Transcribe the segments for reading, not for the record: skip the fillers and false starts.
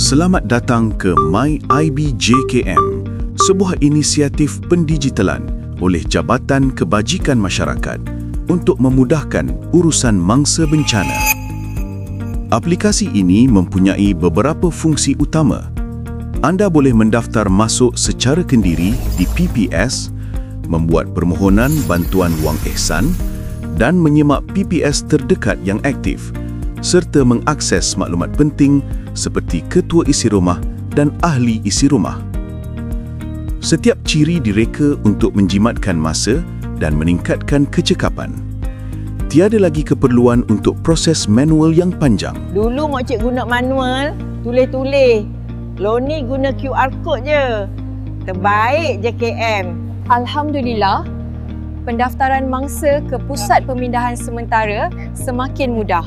Selamat datang ke MyIB-JKM, sebuah inisiatif pendigitalan oleh Jabatan Kebajikan Masyarakat untuk memudahkan urusan mangsa bencana. Aplikasi ini mempunyai beberapa fungsi utama. Anda boleh mendaftar masuk secara kendiri di PPS, membuat permohonan bantuan wang ihsan dan menyemak PPS terdekat yang aktif, serta mengakses maklumat penting seperti ketua isi rumah dan ahli isi rumah. Setiap ciri direka untuk menjimatkan masa dan meningkatkan kecekapan. Tiada lagi keperluan untuk proses manual yang panjang. Dulu makcik guna manual, tulis-tulis. Lo ni guna QR code je. Terbaik JKM. Alhamdulillah, pendaftaran mangsa ke Pusat Pemindahan Sementara semakin mudah.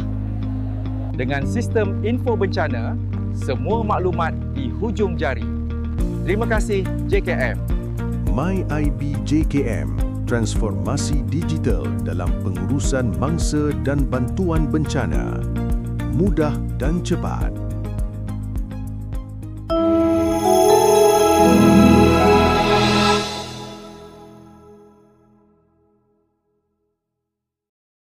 Dengan sistem info bencana, semua maklumat di hujung jari. Terima kasih JKM. MyIB-JKM, transformasi digital dalam pengurusan mangsa dan bantuan bencana. Mudah dan cepat.